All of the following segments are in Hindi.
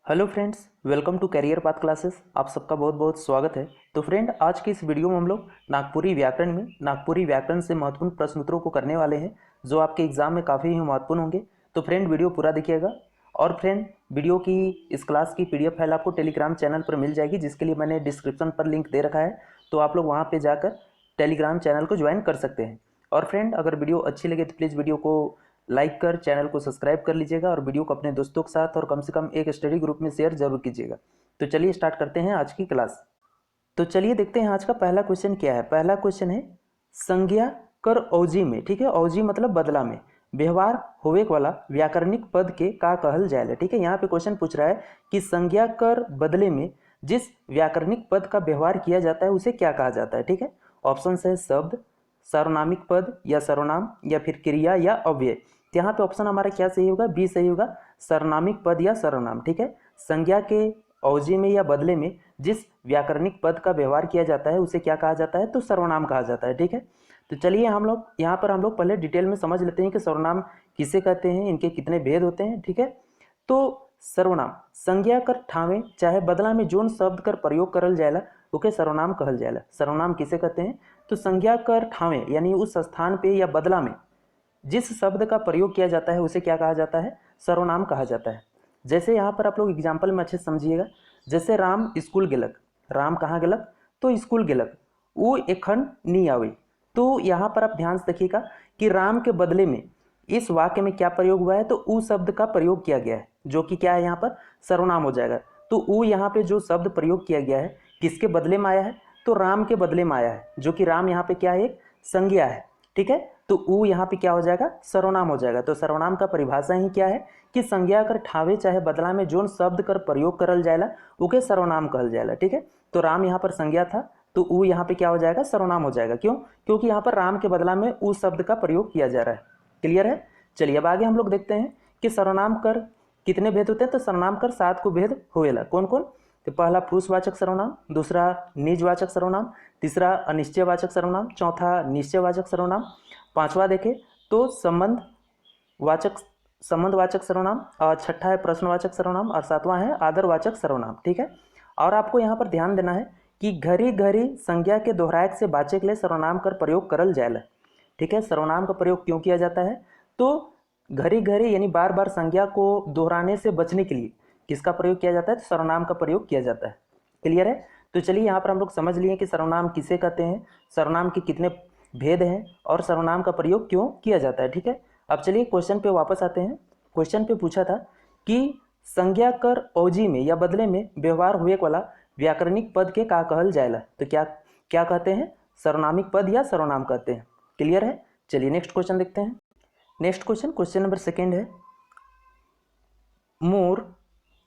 Hello friends, welcome to career path classes. आप सबका बहुत बहुत स्वागत है। तो फ्रेंड, आज की इस वीडियो में हम लोग नागपुरी व्याकरण से महत्वपूर्ण प्रश्न उत्तरों को करने वाले हैं, जो आपके एग्जाम में काफ़ी ही महत्वपूर्ण होंगे। तो फ्रेंड, वीडियो पूरा देखिएगा। और फ्रेंड, वीडियो की इस क्लास की PDF फाइल आपको टेलीग्राम चैनल पर मिल जाएगी, जिसके लिए मैंने डिस्क्रिप्शन पर लिंक दे रखा है। तो आप लोग वहाँ पर जाकर टेलीग्राम चैनल को ज्वाइन कर सकते हैं। और फ्रेंड, अगर वीडियो अच्छी लगे तो प्लीज़ वीडियो को लाइक कर चैनल को सब्सक्राइब कर लीजिएगा और वीडियो को अपने दोस्तों के साथ और कम से कम एक स्टडी ग्रुप में शेयर जरूर कीजिएगा। तो चलिए स्टार्ट करते हैं आज की क्लास। तो चलिए देखते हैं आज का पहला क्वेश्चन क्या है। पहला क्वेश्चन है, संज्ञा कर अवजी में, ठीक है, अवजी मतलब बदला में व्यवहार होवे वाला व्याकरणिक पद के का कहल जाएला। ठीक है, यहाँ पे क्वेश्चन पूछ रहा है कि संज्ञा कर बदले में जिस व्याकरणिक पद का व्यवहार किया जाता है उसे क्या कहा जाता है। ठीक है, ऑप्शन है शब्द, सार्वनामिक पद या सर्वनाम या फिर क्रिया या अव्यय। यहाँ पे ऑप्शन हमारा क्या सही होगा, बी सही होगा, सर्वनामिक पद या सर्वनाम। ठीक है, संज्ञा के अवजी में या बदले में जिस व्याकरणिक पद का व्यवहार किया जाता है उसे क्या कहा जाता है, तो सर्वनाम कहा जाता है। ठीक है, तो चलिए हम लोग यहाँ पर पहले डिटेल में समझ लेते हैं कि सर्वनाम किसे कहते हैं, इनके कितने भेद होते हैं। ठीक है, तो सर्वनाम संज्ञा कर ठावे चाहे बदला में जोन शब्द कर प्रयोग करल जाएला ओके सर्वनाम कहल जाएला। सर्वनाम किसे कहते हैं, तो संज्ञा कर ठावे यानी उस स्थान पे या बदला में जिस शब्द का प्रयोग किया जाता है उसे क्या कहा जाता है, सर्वनाम कहा जाता है। जैसे यहाँ पर आप लोग एग्जाम्पल में अच्छे से समझिएगा। जैसे राम स्कूल गेलक, राम कहाँ गेलक, तो स्कूल गेलक, वो एखन नी आवे। तो यहाँ पर आप ध्यान से देखिएगा कि राम के बदले में इस वाक्य में क्या प्रयोग हुआ है, तो ऊ शब्द का प्रयोग किया गया है, जो कि क्या है यहाँ पर सर्वनाम हो जाएगा। तो ऊ यहाँ पे जो शब्द प्रयोग किया गया है किसके बदले में आया है, तो राम के बदले में आया है, जो कि राम यहाँ पे क्या है, एक संज्ञा है। ठीक है, तो ऊ यहाँ पे क्या हो जाएगा, सर्वनाम हो जाएगा। तो सर्वनाम का परिभाषा ही क्या है कि संज्ञा कर ठावे चाहे बदला में जोन शब्द कर प्रयोग करल जाएला ओके सर्वनाम कहल जाएला। ठीक है, तो राम यहाँ पर संज्ञा था, तो ऊ यहाँ पे क्या हो जाएगा, सर्वनाम हो जाएगा। क्यों, क्योंकि यहाँ पर राम के बदला में ऊ शब्द का प्रयोग किया जा रहा है। क्लियर है। चलिए अब आगे हम लोग देखते हैं कि सर्वनाम कर कितने भेद होते हैं। तो सर्वनाम कर 7 को भेद होएला। कौन कौन, तो पहला पुरुषवाचक सर्वनाम, दूसरा निजवाचक सर्वनाम, तीसरा अनिश्चयवाचक सर्वनाम, चौथा निश्चयवाचक सर्वनाम, पांचवा देखें तो संबंधवाचक सर्वनाम, और छठा है प्रश्नवाचक सर्वनाम, और सातवां है आदरवाचक सर्वनाम। ठीक है, और आपको यहाँ पर ध्यान देना है कि घरी घरी संज्ञा के दोहरायक से बाचे के लिए सर्वनाम कर प्रयोग करल जाएला। ठीक है, सर्वनाम का प्रयोग क्यों किया जाता है, तो घरी घरी यानी बार बार संज्ञा को दोहराने से बचने के लिए किसका प्रयोग किया जाता है, तो सर्वनाम का प्रयोग किया जाता है। क्लियर है। तो चलिए यहाँ पर हम लोग समझ लिए कि सर्वनाम किसे कहते हैं, सर्वनाम के कितने भेद हैं और सर्वनाम का प्रयोग क्यों किया जाता है। ठीक है, अब चलिए क्वेश्चन पे वापस आते हैं। क्वेश्चन पे पूछा था कि संज्ञा कर अवजी में या बदले में व्यवहार हुए वाला व्याकरणिक पद के का कहल जाएला। तो क्या क्या कहते हैं, सर्वनामिक पद या सर्वनाम कहते हैं। क्लियर है। चलिए नेक्स्ट क्वेश्चन देखते हैं। नेक्स्ट क्वेश्चन नंबर 2 है, मोर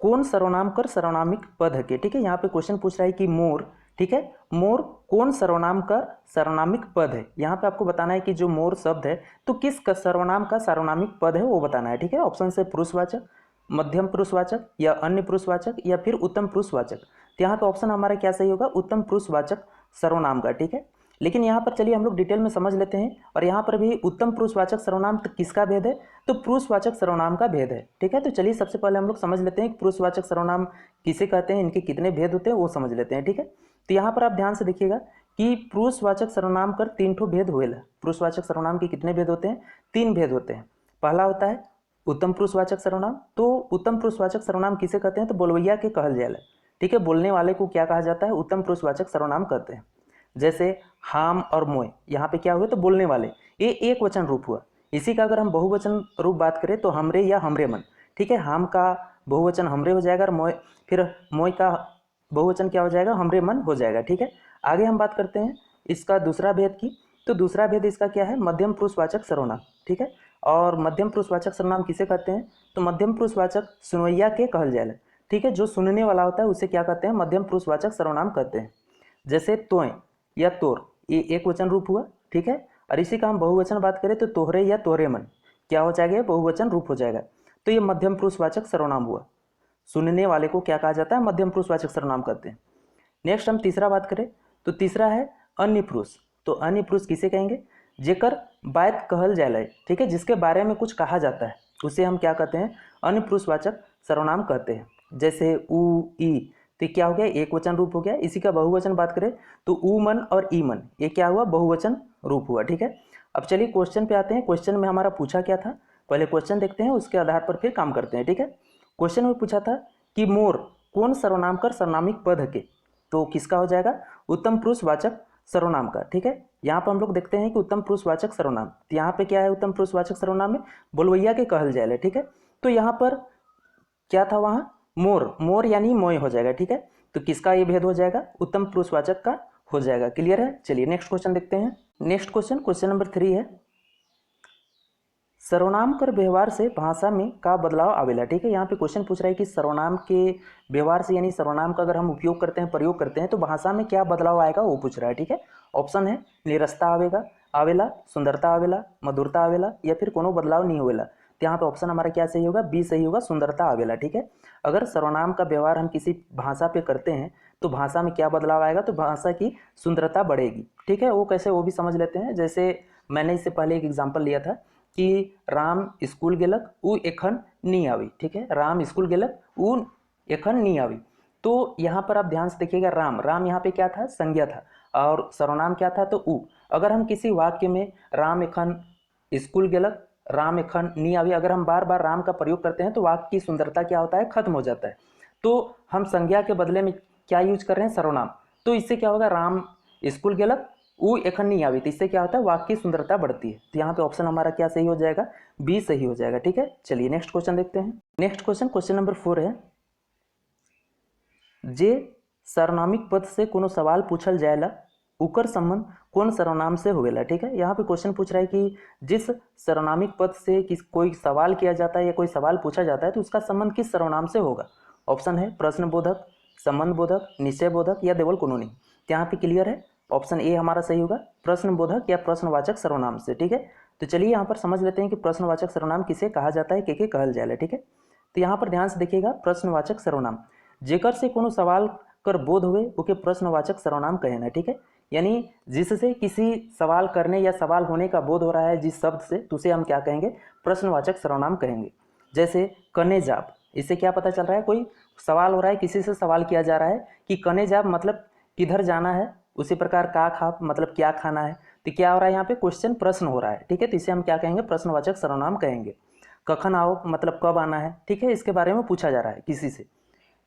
कौन सर्वनाम कर सर्वनामिक पद है के। ठीक है, यहाँ पे क्वेश्चन पूछ रहा है कि मोर, ठीक है, मोर कौन सर्वनाम का सर्वनामिक पद है। यहाँ पे आपको बताना है कि जो मोर शब्द है तो किस सर्वनाम का सर्वनामिक पद है वो बताना है। ठीक है, ऑप्शन से पुरुषवाचक, मध्यम पुरुषवाचक या अन्य पुरुषवाचक या फिर उत्तम पुरुषवाचक। तो यहाँ पे ऑप्शन हमारा क्या सही होगा, उत्तम पुरुषवाचक सर्वनाम का। ठीक है, लेकिन यहाँ पर चलिए हम लोग डिटेल में समझ लेते हैं। और यहाँ पर भी उत्तम पुरुषवाचक सर्वनाम तो किसका भेद है, तो पुरुषवाचक सर्वनाम का भेद है। ठीक है, तो चलिए सबसे पहले हम लोग समझ लेते हैं कि पुरुषवाचक सर्वनाम किसे कहते हैं, इनके कितने भेद होते हैं वो समझ लेते हैं। ठीक है, तो यहाँ पर आप ध्यान से देखिएगा कि पुरुषवाचक सर्वनाम कर 3 ठो भेद हुए। पुरुषवाचक सर्वनाम के कितने भेद होते हैं, 3 भेद होते हैं। पहला होता है उत्तम पुरुषवाचक सर्वनाम। तो उत्तम पुरुषवाचक सर्वनाम किसे कहते हैं, तो बोलवैया के कहल जाएला। ठीक है, बोलने वाले को क्या कहा जाता है, उत्तम पुरुषवाचक सर्वनाम कहते हैं। जैसे हाम और मोय, यहाँ पे क्या हुए, तो बोलने वाले, ये एक वचन रूप हुआ। इसी का अगर हम बहुवचन रूप बात करें तो हमरे या हमरे मन। ठीक है, हाम का बहुवचन हमरे हो जाएगा और फिर मोय का बहुवचन क्या हो जाएगा, हमरे मन हो जाएगा। ठीक है, आगे हम बात करते हैं इसका दूसरा भेद की। तो दूसरा भेद इसका क्या है, मध्यम पुरुषवाचक सर्वनाम। ठीक है, और मध्यम पुरुषवाचक सर्वनाम किसे कहते हैं, तो मध्यम पुरुषवाचक सुनवैया के कहल जाएगा। ठीक है, जो सुनने वाला होता है उसे क्या कहते हैं, मध्यम पुरुषवाचक सर्वनाम कहते हैं। जैसे तोय या तोर, ये एक वचन रूप हुआ। ठीक है, और इसी का हम बहुवचन बात करें तो तोहरे या तोहरे मन क्या हो जाएगा, बहुवचन रूप हो जाएगा। तो ये मध्यम पुरुषवाचक सर्वनाम हुआ। सुनने वाले को क्या कहा जाता है, मध्यम पुरुषवाचक सर्वनाम कहते हैं। नेक्स्ट हम तीसरा बात करें तो तीसरा है अन्य पुरुष। तो अन्य पुरुष किसे कहेंगे, जेकर बात कहल जाए। ठीक है, जिसके बारे में कुछ कहा जाता है उसे हम क्या कहते हैं, अन्य पुरुषवाचक सर्वनाम कहते हैं। जैसे ऊ ई, तो क्या हो गया, एक वचन रूप हो गया। इसी का बहुवचन बात करें तो ऊ मन और ई मन, ये क्या हुआ, बहुवचन रूप हुआ। ठीक है, अब चलिए क्वेश्चन पे आते हैं। क्वेश्चन में हमारा पूछा क्या था, पहले क्वेश्चन देखते हैं, उसके आधार पर फिर काम करते हैं। ठीक है, क्वेश्चन में पूछा था कि मोर कौन सर्वनाम कर सर्वनामिक पद के, तो किसका हो जाएगा, उत्तम पुरुषवाचक सर्वनाम का। ठीक है, यहाँ पर हम लोग देखते हैं कि उत्तम पुरुषवाचक सर्वनाम, तो यहाँ पे क्या है, उत्तम पुरुषवाचक सर्वनाम में बोलवैया के कहल जाए। ठीक है, तो यहाँ पर क्या था, वहाँ मोर, मोर यानी मोय हो जाएगा। ठीक है, तो किसका ये भेद हो जाएगा, उत्तम पुरुषवाचक का हो जाएगा। क्लियर है, चलिए नेक्स्ट क्वेश्चन देखते हैं। नेक्स्ट क्वेश्चन, क्वेश्चन नंबर 3 है, सर्वनाम कर व्यवहार से भाषा में का बदलाव आवेला। ठीक है, यहाँ पे क्वेश्चन पूछ रहा है कि सर्वनाम के व्यवहार से, यानी सर्वनाम का अगर हम उपयोग करते हैं, प्रयोग करते हैं, तो भाषा में क्या बदलाव आएगा वो पूछ रहा है। ठीक है, ऑप्शन है निरस्ता आवेला, सुंदरता आवेला, मधुरता आवेला, या फिर कोनो बदलाव नहीं होवेला। तो यहाँ पे ऑप्शन हमारा क्या सही होगा, बी सही होगा, सुंदरता आवेला। ठीक है, अगर सर्वनाम का व्यवहार हम किसी भाषा पे करते हैं तो भाषा में क्या बदलाव आएगा, तो भाषा की सुंदरता बढ़ेगी। ठीक है, वो कैसे, वो भी समझ लेते हैं। जैसे मैंने इससे पहले एक एग्जाम्पल लिया था कि राम स्कूल गेलक ऊ एखन नहीं आवी। ठीक है, राम स्कूल गेलक ऊ एखन नहीं आवी। तो यहाँ पर आप ध्यान से देखिएगा, राम, राम यहाँ पे क्या था, संज्ञा था, और सर्वनाम क्या था, तो ऊ। अगर हम किसी वाक्य में राम एखन स्कूल गेलक, राम एखन नहीं आवी, अगर हम बार बार राम का प्रयोग करते हैं तो वाक्य की सुंदरता क्या होता है, खत्म हो जाता है। तो हम संज्ञा के बदले में क्या यूज कर रहे हैं, सर्वनाम। तो इससे क्या होगा, राम स्कूल गेलक ऊ एखन नहीं आवी, तो इससे क्या होता है, वाक्य की सुंदरता बढ़ती है। तो यहाँ पे ऑप्शन हमारा क्या सही हो जाएगा, बी सही हो जाएगा। ठीक है, चलिए नेक्स्ट क्वेश्चन देखते हैं। नेक्स्ट क्वेश्चन, क्वेश्चन नंबर 4 है, जे सर्वनामिक पद से कोनो सवाल पूछल जाएला उकर संबंध कौन सर्वनाम से होवेला। ठीक है, यहाँ पे क्वेश्चन पूछ रहा है कि जिस सर्वनामिक पद से कोई सवाल किया जाता है या कोई सवाल पूछा जाता है तो उसका संबंध किस सर्वनाम से होगा। ऑप्शन है प्रश्नबोधक, संबंधबोधक, निश्चयबोधक, या देवल कोनो नहीं। यहाँ पे क्लियर है, ऑप्शन ए हमारा सही होगा, प्रश्नबोधक या प्रश्नवाचक सर्वनाम से। ठीक है, तो चलिए यहाँ पर समझ लेते हैं कि प्रश्नवाचक सर्वनाम किसे कहा जाता है, के कहल जाएला। ठीक है, तो यहाँ पर ध्यान से देखिएगा, प्रश्नवाचक सर्वनाम जेकर से कोनो सवाल कर बोध हुए ओके प्रश्नवाचक सर्वनाम कहना। ठीक है, यानी जिससे किसी सवाल करने या सवाल होने का बोध हो रहा है जिस शब्द से, तो उसे हम क्या कहेंगे, प्रश्नवाचक सर्वनाम कहेंगे। जैसे कने जाप, इससे क्या पता चल रहा है, कोई सवाल हो रहा है, किसी से सवाल किया जा रहा है कि कने जाप मतलब किधर जाना है। उसी प्रकार का खाप मतलब क्या खाना है। तो क्या हो रहा है, यहाँ पे क्वेश्चन प्रश्न हो रहा है। ठीक है, तो इसे हम क्या कहेंगे, प्रश्नवाचक सर्वनाम कहेंगे। कखन आओ मतलब कब आना है। ठीक है, इसके बारे में पूछा जा रहा है किसी से।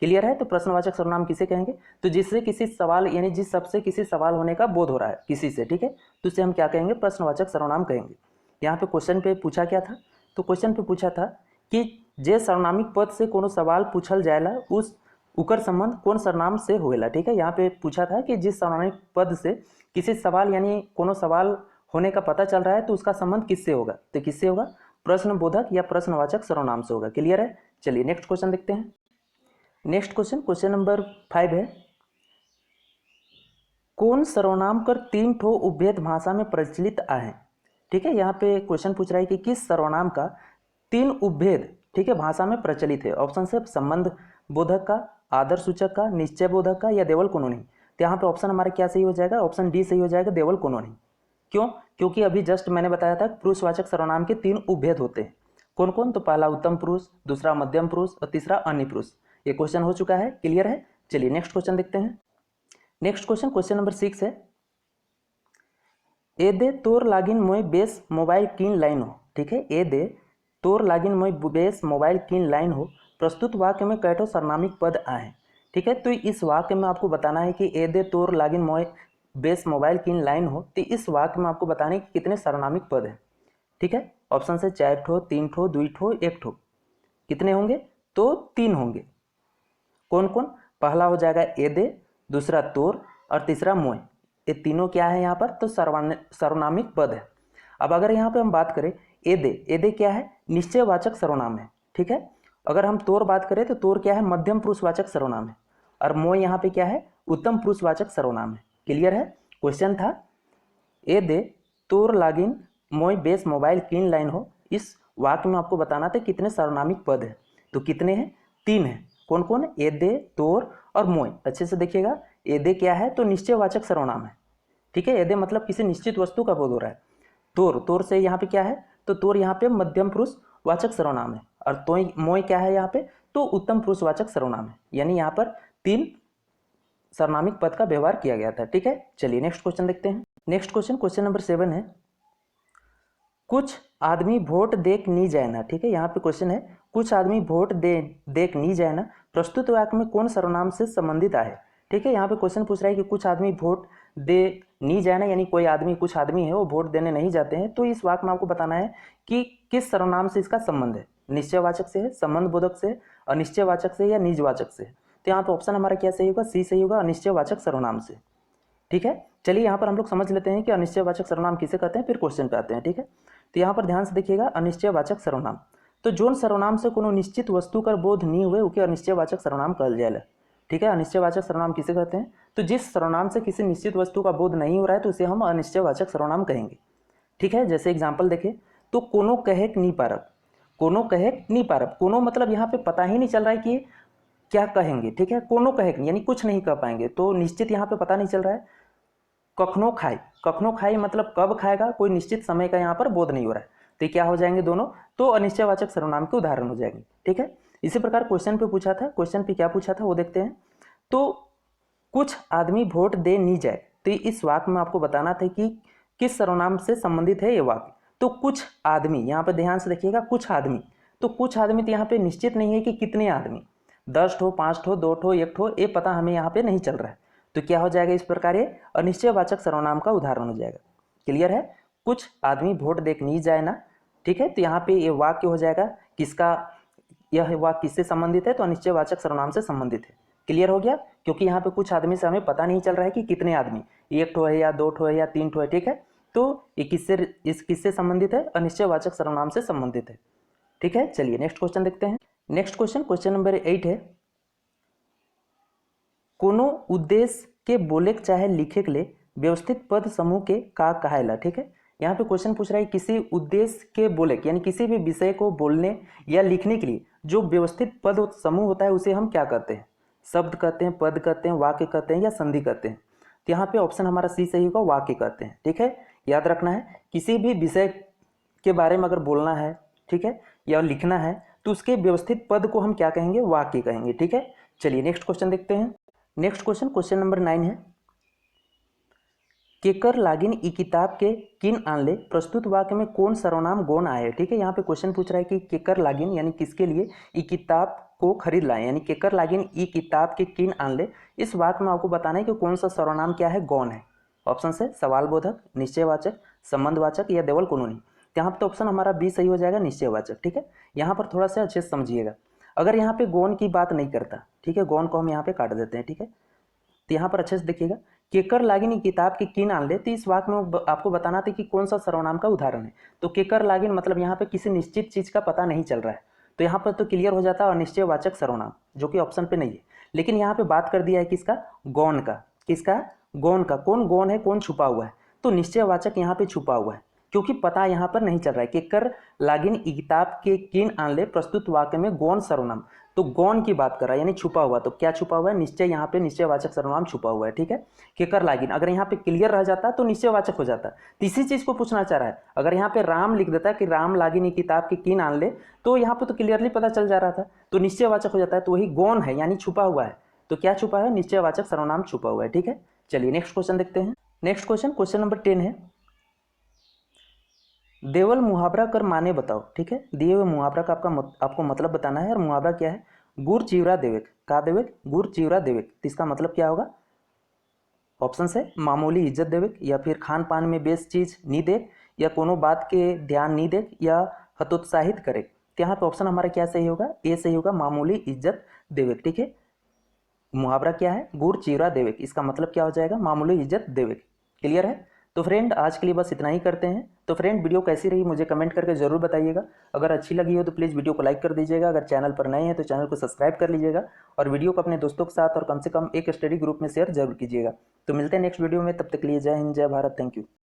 क्लियर है, तो प्रश्नवाचक सर्वनाम किसे कहेंगे, तो जिससे किसी सवाल, यानी जिस शब्द से किसी सवाल होने का बोध हो रहा है किसी से। ठीक है, तो इसे हम क्या कहेंगे, प्रश्नवाचक सर्वनाम कहेंगे। यहाँ पे क्वेश्चन पे पूछा क्या था, तो क्वेश्चन पे पूछा था कि जे सर्वनामिक पद से कोनो सवाल पूछल जाएला उस उकर संबंध कौन सर्वनाम से होएला। ठीक है, यहाँ पे पूछा था कि जिस सर्वनामिक पद से किसी सवाल, यानी कोनो सवाल होने का पता चल रहा है तो उसका संबंध किससे होगा, तो किससे होगा, प्रश्नबोधक या प्रश्नवाचक सर्वनाम से होगा। क्लियर है, चलिए नेक्स्ट क्वेश्चन देखते हैं। नेक्स्ट क्वेश्चन, क्वेश्चन नंबर 5 है, कौन सर्वनाम कर 3 ठो उपभेद भाषा में प्रचलित आहे। ठीक है, यहाँ पे क्वेश्चन पूछ रहा है कि किस सर्वनाम का 3 उपभेद, ठीक है, भाषा में प्रचलित है। ऑप्शन से संबंध बोधक का, आदर सूचक का, निश्चय बोधक का, या देवल कोनो नहीं। तो यहाँ पे ऑप्शन हमारा क्या सही हो जाएगा, ऑप्शन डी सही हो जाएगा, देवल कोनो नहीं। क्यों, क्योंकि अभी जस्ट मैंने बताया था पुरुषवाचक सर्वनाम के 3 उपभेद होते हैं। कौन कौन, तो पहला उत्तम पुरुष, दूसरा मध्यम पुरुष और तीसरा अन्य पुरुष। ये क्वेश्चन हो चुका है, क्लियर है। चलिए नेक्स्ट क्वेश्चन देखते हैं। नेक्स्ट क्वेश्चन, क्वेश्चन नंबर 6 है, ए दे तोर लागिन मोय बेस मोबाइल कीन लाइन हो। ठीक है, ए दे तोर लागिन मोय बेस मोबाइल कीन लाइन हो, प्रस्तुत वाक्य में कैठो सर्वनामिक पद आए। ठीक है, तो इस वाक्य में आपको बताना है कि ए दे तोर लागिन मोय बेस मोबाइल कीन लाइन हो, तो इस वाक्य में आपको बताना है कि कितने सर्वनामिक पद हैं। ठीक है, ऑप्शन से 4 ठो, 3 ठो, 2 ठो, 1 ठो। कितने होंगे, तो 3 होंगे। कौन कौन, पहला हो जाएगा ए दे, दूसरा तोर और तीसरा मोय। ये तीनों क्या है यहाँ पर, तो सर्वनामिक पद है। अब अगर यहाँ पे हम बात करें ए दे क्या है, निश्चयवाचक सर्वनाम है। ठीक है, अगर हम तोर बात करें तो तोर क्या है, मध्यम पुरुषवाचक सर्वनाम है, और मोय यहाँ पे क्या है, उत्तम पुरुषवाचक सर्वनाम है। क्लियर है, क्वेश्चन था ए दे तोर लागिन मोय बेस मोबाइल कीन लाइन हो, इस वाक्य में आपको बताना था कितने सर्वनामिक पद है, तो कितने हैं, 3 हैं। कौन कौन, ए दे, तोर और मोय। अच्छे से देखिएगा, ए दे क्या है, तो निश्चयवाचक सर्वनाम है। ठीक है, ए दे मतलब किसी निश्चित वस्तु का बोध हो रहा है। तोर से यहाँ पे क्या है, तो तोर यहाँ पे मध्यम पुरुष वाचक सर्वनाम है। और तो मोय क्या है, यहाँ पे तो उत्तम पुरुषवाचक सर्वनाम है, यानी यहाँ पर 3 सर्वनामिक पद का व्यवहार किया गया था। ठीक है, चलिए नेक्स्ट क्वेश्चन देखते हैं। नेक्स्ट क्वेश्चन नंबर 7 है, कुछ आदमी वोट देख नहीं जाए ना। ठीक है, यहाँ पे क्वेश्चन है, कुछ आदमी वोट देख नहीं जाए ना, प्रस्तुत वाक्य में कौन सर्वनाम से संबंधित है। ठीक है, यहाँ पे क्वेश्चन पूछ रहा है कि कुछ आदमी वोट दे नहीं जाए ना, यानी कोई आदमी, कुछ आदमी है वो वोट देने नहीं जाते हैं, तो इस वाक्य में आपको बताना है कि किस सर्वनाम से इसका संबंध है। निश्चयवाचक से है, संबंध बोधक से, अनिश्चयवाचक से या निजवाचक से। तो यहाँ पे ऑप्शन हमारा क्या सही होगा, सी सही होगा, अनिश्चयवाचक सर्वनाम से। ठीक है, चलिए यहाँ पर हम लोग समझ लेते हैं कि अनिश्चयवाचक सर्वनाम किसे कहते हैं, फिर क्वेश्चन पे आते हैं। ठीक है, तो यहाँ पर ध्यान से देखिएगा, अनिश्चयवाचक सर्वनाम, तो जोन सर्वनाम से कोनो निश्चित वस्तु का बोध नहीं हुए उके अनिश्चयवाचक सर्वनाम कहल जाएगा। ठीक है, अनिश्चयवाचक सर्वनाम किसे कहते हैं, तो जिस सर्वनाम से किसी निश्चित वस्तु का बोध नहीं हो रहा है तो उसे हम अनिश्चयवाचक सर्वनाम कहेंगे। ठीक है, जैसे एग्जाम्पल देखें तो कोनो कहेक नी पारब, कोनो कहेक नी पारब, कोनो मतलब यहाँ पे पता ही नहीं चल रहा है कि क्या कहेंगे। ठीक है, कोनो कहेक यानी कुछ नहीं कह पाएंगे, तो निश्चित यहाँ पे पता नहीं चल रहा है। कखनो खाई, कखनो खाई मतलब कब खाएगा, कोई निश्चित समय का यहाँ पर बोध नहीं हो रहा है, तो क्या हो जाएंगे दोनों, तो अनिश्चयवाचक सर्वनाम के उदाहरण हो जाएंगे। ठीक है, इसी प्रकार क्वेश्चन पे पूछा था, क्वेश्चन पे क्या पूछा था वो देखते हैं। तो कुछ आदमी वोट दे नहीं जाए, तो इस वाक्य में आपको बताना था कि किस सर्वनाम से संबंधित है ये वाक्य। तो कुछ आदमी, यहाँ पे ध्यान से देखिएगा, कुछ आदमी, तो कुछ आदमी तो यहाँ पे निश्चित नहीं है कि कितने आदमी, 10 ठो, 5 ठो, 2 ठो, 1 ठो, ये पता हमें यहाँ पे नहीं चल रहा है, तो क्या हो जाएगा, इस प्रकार ये अनिश्चयवाचक सर्वनाम का उदाहरण हो जाएगा। क्लियर है, कुछ आदमी वोट देख नहीं जाए ना। ठीक है, तो यहाँ पे ये वाक्य हो जाएगा किसका, यह वाक्य किससे संबंधित है, तो अनिश्चयवाचक सर्वनाम से संबंधित है। क्लियर हो गया, क्योंकि यहाँ पे कुछ आदमी से हमें पता नहीं चल रहा है कि कितने आदमी, 1 ठो है या 2 ठो है या 3 ठो है। ठीक है, तो ये किससे संबंधित है, अनिश्चयवाचक सर्वनाम से संबंधित है। ठीक है, चलिए नेक्स्ट क्वेश्चन देखते हैं। नेक्स्ट क्वेश्चन नंबर 8 है, कोनो उद्देश्य के बोले चाहे लिखे के लिए व्यवस्थित पद समूह के का कहायला। ठीक है, यहाँ पे क्वेश्चन पूछ रहा है किसी उद्देश्य के बोले यानी किसी भी विषय को बोलने या लिखने के लिए जो व्यवस्थित पद समूह होता है उसे हम क्या कहते हैं, शब्द कहते हैं, पद कहते हैं, वाक्य कहते हैं या संधि कहते हैं। तो यहाँ पे ऑप्शन हमारा सी सही होगा, वाक्य कहते हैं। ठीक है, याद रखना है, किसी भी विषय के बारे में अगर बोलना है, ठीक है, या लिखना है, तो उसके व्यवस्थित पद को हम क्या कहेंगे, वाक्य कहेंगे। ठीक है, चलिए नेक्स्ट क्वेश्चन देखते हैं। नेक्स्ट क्वेश्चन नंबर 9 है, केकर लागिन ई किताब के किन आनले, प्रस्तुत वाक्य में कौन सर्वनाम गौण आए। ठीक है, यहाँ पे क्वेश्चन पूछ रहा है कि केकर लागिन यानी किसके लिए ई किताब को खरीद लाए, यानी केकर लागिन ई किताब के किन आनले। इस वाक्य में आपको बताना है कि कौन सा सर्वनाम क्या है, गौण है। ऑप्शन से सवाल बोधक, निश्चयवाचक, संबंधवाचक या देवल कानूनी। यहाँ पर तो ऑप्शन हमारा बी सही हो जाएगा, निश्चयवाचक। ठीक है, यहाँ पर थोड़ा सा अच्छे से समझिएगा, अगर यहाँ पे गौण की बात नहीं करता, ठीक है, गौण को हम यहाँ पे काट देते हैं। ठीक है, तो यहाँ पर अच्छे से देखिएगा, केकर लागिन किताब के किन आन ले, तो इस वाक्य में आपको बताना था कि कौन सा सर्वनाम का उदाहरण है। तो केकर लागिन मतलब यहाँ पे किसी निश्चित चीज का पता नहीं चल रहा है, तो यहाँ पर तो क्लियर हो जाता है अनिश्चयवाचक सर्वनाम, जो कि ऑप्शन पे नहीं है। लेकिन यहाँ पे बात कर दिया है किसका, गौण का, किसका, गौण का। कौन गौण है, कौन छुपा हुआ है, तो निश्चयवाचक यहाँ पे छुपा हुआ है, क्योंकि पता यहाँ पर नहीं चल रहा है। केकर लागिन किताब के किन आन ले, प्रस्तुत वाक्य में गौण सर्वनाम, तो गौण की बात कर रहा है यानी छुपा हुआ, तो क्या छुपा हुआ है, निश्चय, यहाँ पे निश्चयवाचक सर्वनाम छुपा हुआ है। ठीक है, केकर लागिन अगर यहाँ पे क्लियर रह जाता तो निश्चयवाचक हो जाता। तीसरी चीज को पूछना चाह रहा है, अगर यहाँ पे राम लिख देता कि राम लागिन किताब के किन आन ले, तो यहाँ पे तो क्लियरली पता चल जा रहा था, तो निश्चयवाचक हो जाता है। तो वही गौण है यानी छुपा हुआ है, तो क्या छुपा है, निश्चयवाचक सर्वनाम छुपा हुआ है। ठीक है, चलिए नेक्स्ट क्वेश्चन देखते हैं। नेक्स्ट क्वेश्चन नंबर 10 है, देवल मुहावरा कर माने बताओ। ठीक है, दिए हुए मुहावरा का आपको मतलब बताना है, और मुहावरा क्या है, गुड़ चिवरा देवेक, का देवेक, गुड़ चिवरा देवेक, तो इसका मतलब क्या होगा, ऑप्शन से मामूली इज्जत देवेक, या फिर खान पान में बेस चीज नी देख, या कोनो बात के ध्यान नी देख, या हतोत्साहित करे। तो यहाँ पे ऑप्शन हमारा क्या सही होगा, ए सही होगा, मामूली इज्जत देवेक। ठीक है, मुहावरा क्या है, गुड़ चिवरा देवेक, इसका मतलब क्या हो जाएगा, मामूली इज्जत देवेक। क्लियर है, तो फ्रेंड आज के लिए बस इतना ही करते हैं। तो फ्रेंड वीडियो कैसी रही मुझे कमेंट करके जरूर बताइएगा, अगर अच्छी लगी हो तो प्लीज़ वीडियो को लाइक कर दीजिएगा, अगर चैनल पर नए हैं तो चैनल को सब्सक्राइब कर लीजिएगा, और वीडियो को अपने दोस्तों के साथ और कम से कम एक स्टडी ग्रुप में शेयर जरूर कीजिएगा। तो मिलते हैं नेक्स्ट वीडियो में, तब तक के लिए जय हिंद, जय भारत, थैंक यू।